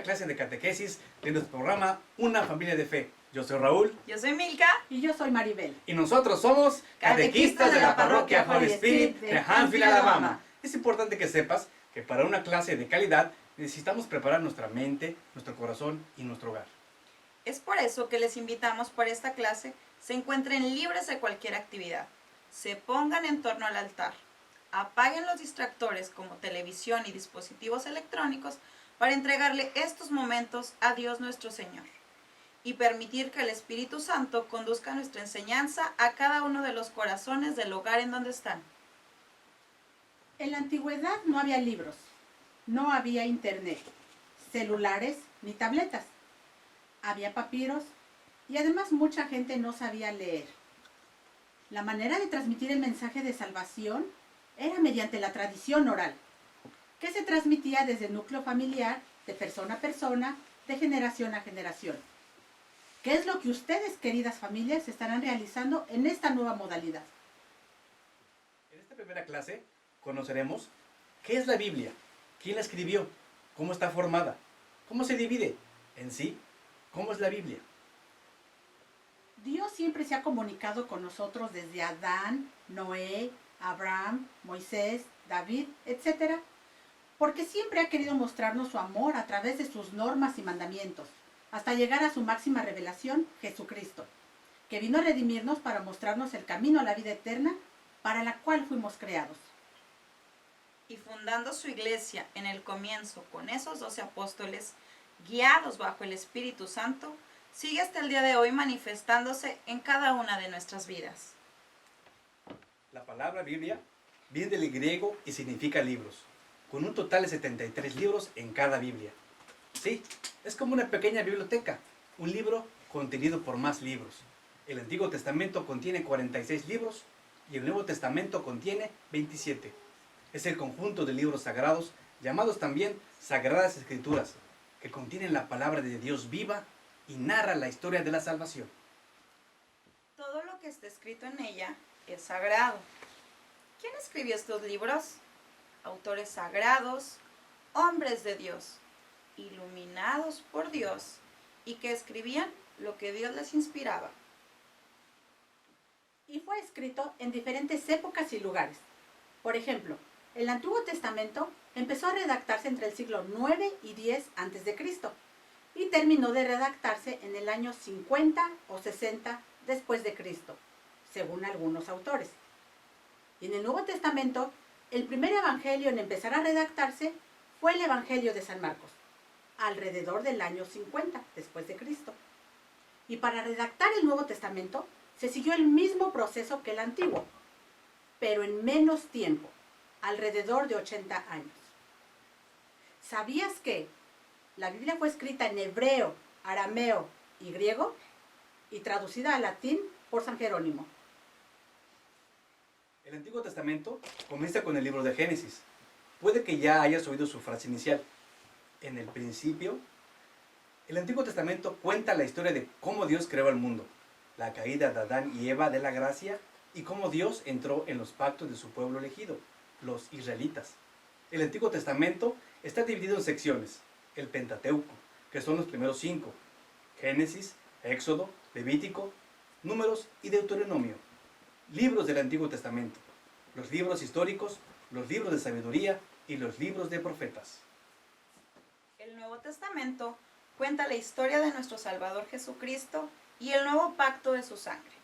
clase de catequesis de nuestro programa Una Familia de Fe. Yo soy Raúl. Yo soy Milka. Y yo soy Maribel. Y nosotros somos catequistas de la parroquia Holy Spirit de Huntsville, Alabama. Es importante que sepas que para una clase de calidad necesitamos preparar nuestra mente, nuestro corazón y nuestro hogar. Es por eso que les invitamos para esta clase se encuentren libres de cualquier actividad, se pongan en torno al altar, apaguen los distractores como televisión y dispositivos electrónicos para entregarle estos momentos a Dios nuestro Señor y permitir que el Espíritu Santo conduzca nuestra enseñanza a cada uno de los corazones del hogar en donde están. En la antigüedad no había libros, no había internet, celulares ni tabletas. Había papiros y además mucha gente no sabía leer. La manera de transmitir el mensaje de salvación era mediante la tradición oral, que se transmitía desde el núcleo familiar, de persona a persona, de generación a generación. ¿Qué es lo que ustedes, queridas familias, estarán realizando en esta nueva modalidad? En esta primera clase conoceremos qué es la Biblia, quién la escribió, cómo está formada, cómo se divide en sí, cómo es la Biblia. Dios siempre se ha comunicado con nosotros desde Adán, Noé, Abraham, Moisés, David, etc. Porque siempre ha querido mostrarnos su amor a través de sus normas y mandamientos, hasta llegar a su máxima revelación, Jesucristo, que vino a redimirnos para mostrarnos el camino a la vida eterna para la cual fuimos creados. Y fundando su iglesia en el comienzo con esos 12 apóstoles, guiados bajo el Espíritu Santo, sigue hasta el día de hoy manifestándose en cada una de nuestras vidas. La palabra Biblia viene del griego y significa libros, con un total de 73 libros en cada Biblia. Sí, es como una pequeña biblioteca, un libro contenido por más libros. El Antiguo Testamento contiene 46 libros y el Nuevo Testamento contiene 27. Es el conjunto de libros sagrados, llamados también Sagradas Escrituras, que contienen la palabra de Dios viva y narra la historia de la salvación. Todo lo que está escrito en ella es sagrado. ¿Quién escribió estos libros? Autores sagrados, hombres de Dios, iluminados por Dios y que escribían lo que Dios les inspiraba. Y fue escrito en diferentes épocas y lugares. Por ejemplo, el Antiguo Testamento empezó a redactarse entre el siglo 9 y 10 a.C. y terminó de redactarse en el año 50 o 60 después de Cristo, según algunos autores. Y en el Nuevo Testamento, el primer evangelio en empezar a redactarse fue el Evangelio de San Marcos, alrededor del año 50 después de Cristo. Y para redactar el Nuevo Testamento se siguió el mismo proceso que el Antiguo, pero en menos tiempo, alrededor de 80 años. ¿Sabías que la Biblia fue escrita en hebreo, arameo y griego y traducida al latín por San Jerónimo? El Antiguo Testamento comienza con el libro de Génesis. Puede que ya hayas oído su frase inicial. En el principio, el Antiguo Testamento cuenta la historia de cómo Dios creó el mundo, la caída de Adán y Eva de la gracia y cómo Dios entró en los pactos de su pueblo elegido, los israelitas. El Antiguo Testamento está dividido en secciones. El Pentateuco, que son los primeros 5, Génesis, Éxodo, Levítico, Números y Deuteronomio. Libros del Antiguo Testamento, los libros históricos, los libros de sabiduría y los libros de profetas. El Nuevo Testamento cuenta la historia de nuestro Salvador Jesucristo y el nuevo pacto de su sangre.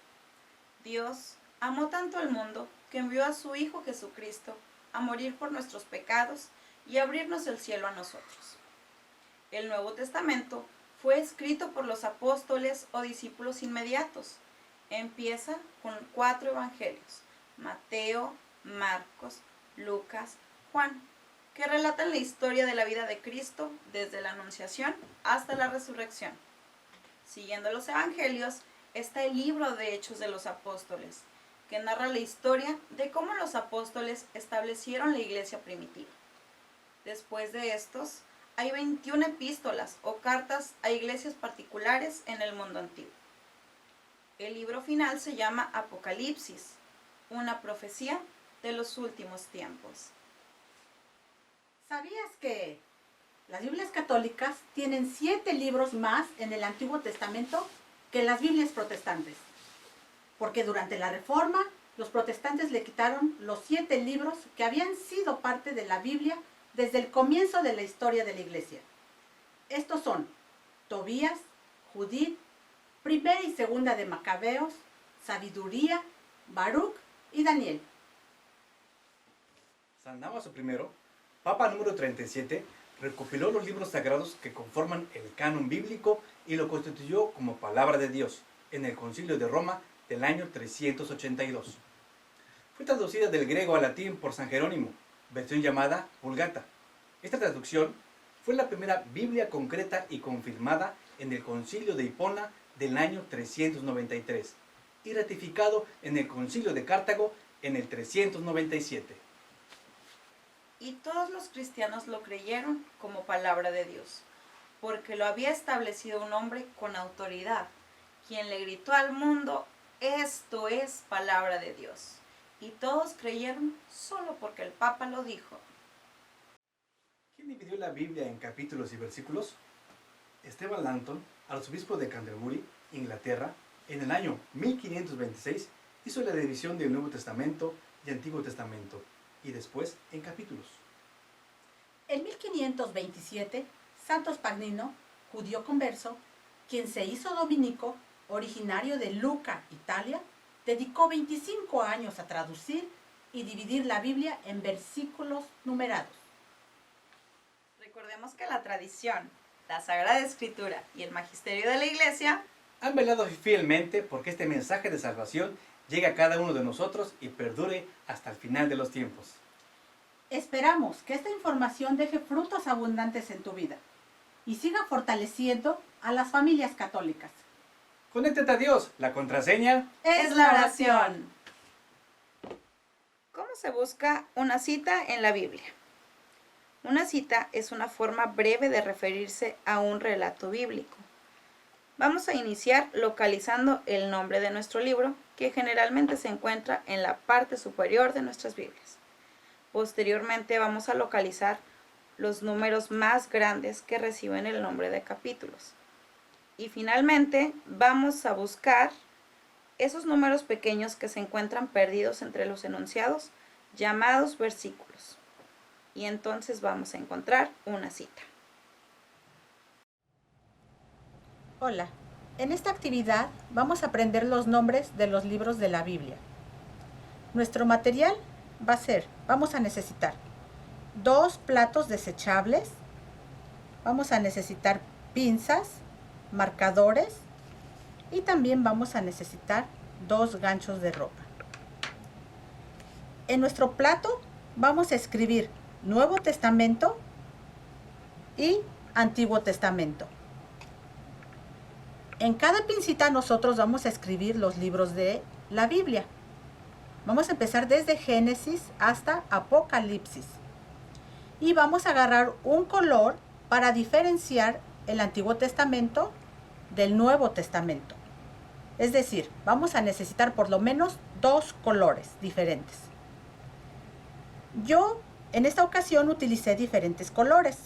Dios amó tanto al mundo que envió a su Hijo Jesucristo a morir por nuestros pecados y abrirnos el cielo a nosotros. El Nuevo Testamento fue escrito por los apóstoles o discípulos inmediatos. Empieza con 4 evangelios, Mateo, Marcos, Lucas, Juan, que relatan la historia de la vida de Cristo desde la Anunciación hasta la Resurrección. Siguiendo los evangelios está el libro de Hechos de los Apóstoles, que narra la historia de cómo los apóstoles establecieron la iglesia primitiva. Después de estos, hay 21 epístolas o cartas a iglesias particulares en el mundo antiguo. El libro final se llama Apocalipsis, una profecía de los últimos tiempos. ¿Sabías que Las Biblias católicas tienen 7 libros más en el Antiguo Testamento que las Biblias protestantes, porque durante la Reforma los protestantes le quitaron los 7 libros que habían sido parte de la Biblia desde el comienzo de la historia de la Iglesia. Estos son Tobías, Judith, Primera y Segunda de Macabeos, Sabiduría, Baruch y Daniel. San Damaso I, Papa número 37, recopiló los libros sagrados que conforman el canon bíblico y lo constituyó como palabra de Dios en el Concilio de Roma del año 382. Fue traducida del griego al latín por San Jerónimo, versión llamada Vulgata. Esta traducción fue la primera Biblia concreta y confirmada en el Concilio de Hipona del año 393 y ratificado en el Concilio de Cartago en el 397. Y todos los cristianos lo creyeron como palabra de Dios, porque lo había establecido un hombre con autoridad, quien le gritó al mundo: esto es palabra de Dios. Y todos creyeron solo porque el Papa lo dijo. ¿Quién dividió la Biblia en capítulos y versículos? Esteban Langton, arzobispo de Canterbury, Inglaterra, en el año 1526 hizo la división del Nuevo Testamento y Antiguo Testamento, y después en capítulos. En 1527, Santo Spagnino, judío converso, quien se hizo dominico, originario de Lucca, Italia, dedicó 25 años a traducir y dividir la Biblia en versículos numerados. Recordemos que la tradición, la Sagrada Escritura y el magisterio de la Iglesia Han velado fielmente porque este mensaje de salvación llegue a cada uno de nosotros y perdure hasta el final de los tiempos. Esperamos que esta información deje frutos abundantes en tu vida y siga fortaleciendo a las familias católicas. Conéctate a Dios, la contraseña es la oración. ¿Cómo se busca una cita en la Biblia? Una cita es una forma breve de referirse a un relato bíblico. Vamos a iniciar localizando el nombre de nuestro libro, que generalmente se encuentra en la parte superior de nuestras Biblias. Posteriormente vamos a localizar los números más grandes que reciben el nombre de capítulos. Y finalmente vamos a buscar esos números pequeños que se encuentran perdidos entre los enunciados, llamados versículos. Y entonces vamos a encontrar una cita. Hola, en esta actividad vamos a aprender los nombres de los libros de la Biblia. Nuestro material vamos a necesitar 2 platos desechables, vamos a necesitar pinzas, marcadores y también vamos a necesitar 2 ganchos de ropa. En nuestro plato vamos a escribir Nuevo Testamento y Antiguo Testamento. En cada pincita nosotros vamos a escribir los libros de la Biblia. Vamos a empezar desde Génesis hasta Apocalipsis. Y vamos a agarrar un color para diferenciar el Antiguo Testamento del Nuevo Testamento. Es decir, vamos a necesitar por lo menos 2 colores diferentes. Yo en esta ocasión utilicé diferentes colores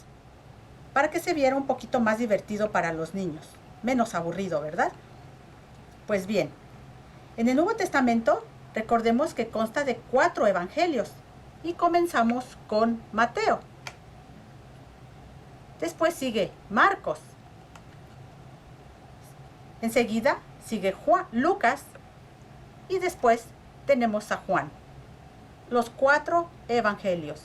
para que se viera un poquito más divertido para los niños. Menos aburrido, ¿verdad? Pues bien, en el Nuevo Testamento recordemos que consta de 4 evangelios y comenzamos con Mateo. Después sigue Marcos. Enseguida sigue Lucas y después tenemos a Juan. Los 4 evangelios.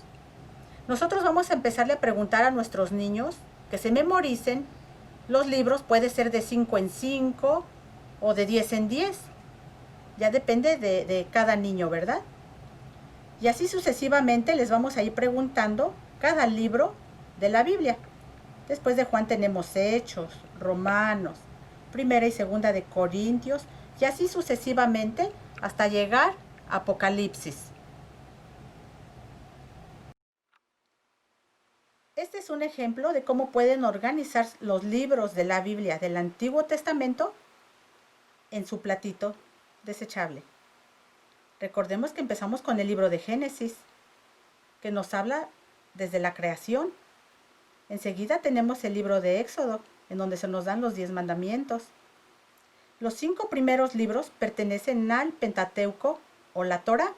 Nosotros vamos a empezarle a preguntar a nuestros niños que se memoricen los libros. Puede ser de 5 en 5 o de 10 en 10. Ya depende de cada niño, ¿verdad? Y así sucesivamente les vamos a ir preguntando cada libro de la Biblia. Después de Juan tenemos Hechos, Romanos, Primera y Segunda de Corintios, y así sucesivamente hasta llegar a Apocalipsis. Este es un ejemplo de cómo pueden organizar los libros de la Biblia del Antiguo Testamento en su platito desechable. Recordemos que empezamos con el libro de Génesis, que nos habla desde la creación. Enseguida tenemos el libro de Éxodo, en donde se nos dan los 10 mandamientos. Los 5 primeros libros pertenecen al Pentateuco o la Torá.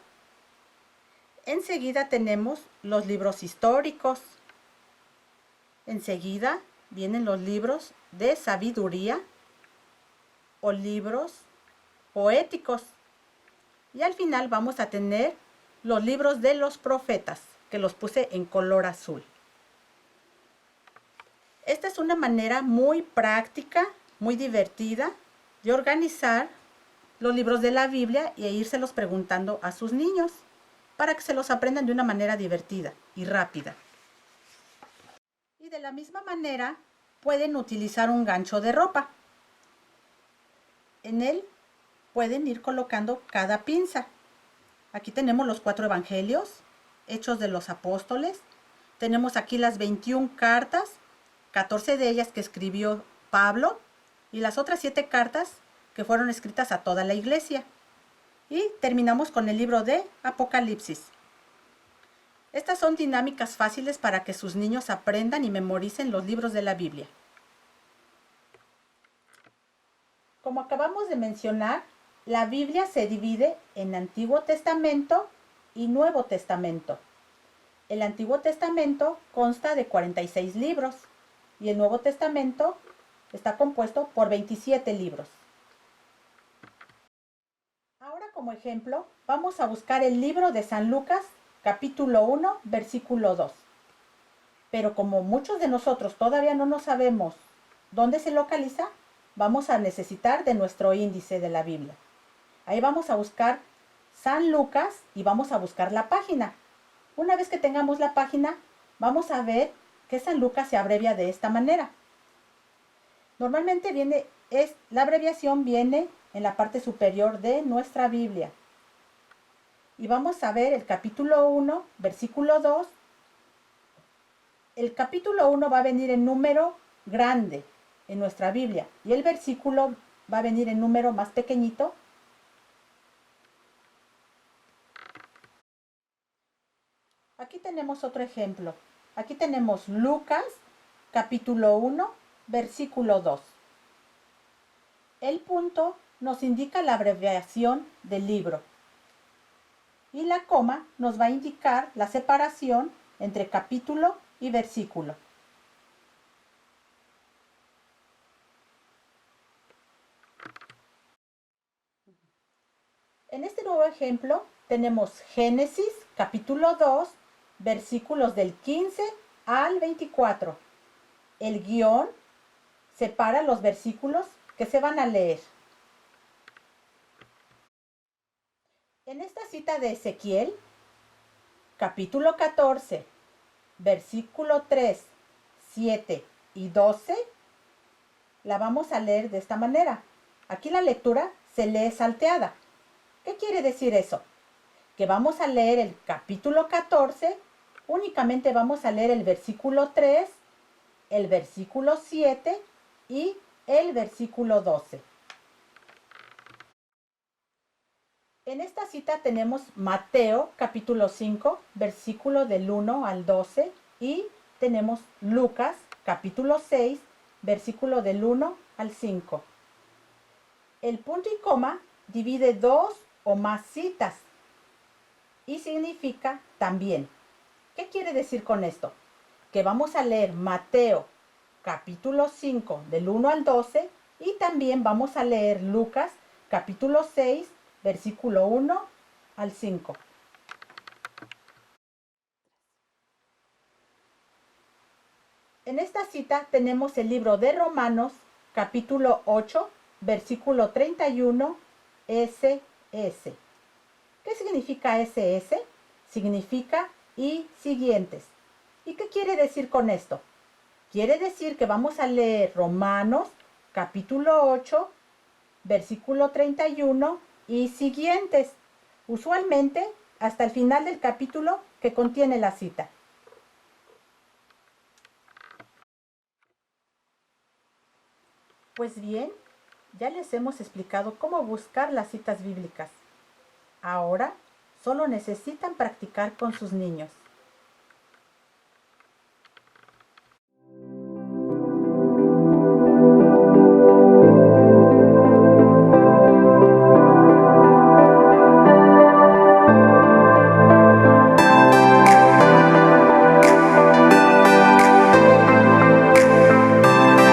Enseguida tenemos los libros históricos. Enseguida vienen los libros de sabiduría o libros poéticos. Y al final vamos a tener los libros de los profetas, que los puse en color azul. Esta es una manera muy práctica, muy divertida de organizar los libros de la Biblia e írselos preguntando a sus niños para que se los aprendan de una manera divertida y rápida. Y de la misma manera pueden utilizar un gancho de ropa. En él pueden ir colocando cada pinza. Aquí tenemos los 4 evangelios, Hechos de los Apóstoles. Tenemos aquí las 21 cartas, 14 de ellas que escribió Pablo y las otras 7 cartas que fueron escritas a toda la iglesia. Y terminamos con el libro de Apocalipsis. Estas son dinámicas fáciles para que sus niños aprendan y memoricen los libros de la Biblia. Como acabamos de mencionar, la Biblia se divide en Antiguo Testamento y Nuevo Testamento. El Antiguo Testamento consta de 46 libros y el Nuevo Testamento está compuesto por 27 libros. Ahora, como ejemplo, vamos a buscar el libro de San Lucas, capítulo 1, versículo 2. Pero como muchos de nosotros todavía no nos sabemos dónde se localiza, vamos a necesitar de nuestro índice de la Biblia. Ahí vamos a buscar San Lucas y vamos a buscar la página. Una vez que tengamos la página, vamos a ver que San Lucas se abrevia de esta manera. Normalmente la abreviación viene en la parte superior de nuestra Biblia. Y vamos a ver el capítulo 1, versículo 2. El capítulo 1 va a venir en número grande en nuestra Biblia y el versículo va a venir en número más pequeñito. Aquí tenemos otro ejemplo. Aquí tenemos Lucas, capítulo 1, versículo 2. El punto nos indica la abreviación del libro. Y la coma nos va a indicar la separación entre capítulo y versículo. En este nuevo ejemplo tenemos Génesis, capítulo 2, versículos del 15 al 24. El guión separa los versículos que se van a leer. En esta cita de Ezequiel, capítulo 14, versículo 3, 7 y 12, la vamos a leer de esta manera. Aquí la lectura se lee salteada. ¿Qué quiere decir eso? Que vamos a leer el capítulo 14, únicamente vamos a leer el versículo 3, el versículo 7 y el versículo 12. En esta cita tenemos Mateo capítulo 5, versículo del 1 al 12 y tenemos Lucas capítulo 6, versículo del 1 al 5. El punto y coma divide 2 o más citas y significa también. ¿Qué quiere decir con esto? Que vamos a leer Mateo capítulo 5 del 1 al 12 y también vamos a leer Lucas capítulo 6 versículo 1 al 5. En esta cita tenemos el libro de Romanos capítulo 8 versículo 31 SS. ¿Qué significa SS? Significa y siguientes. ¿Y qué quiere decir con esto? Quiere decir que vamos a leer Romanos capítulo 8 versículo 31 y siguientes, usualmente hasta el final del capítulo que contiene la cita. Pues bien, ya les hemos explicado cómo buscar las citas bíblicas. Ahora solo necesitan practicar con sus niños.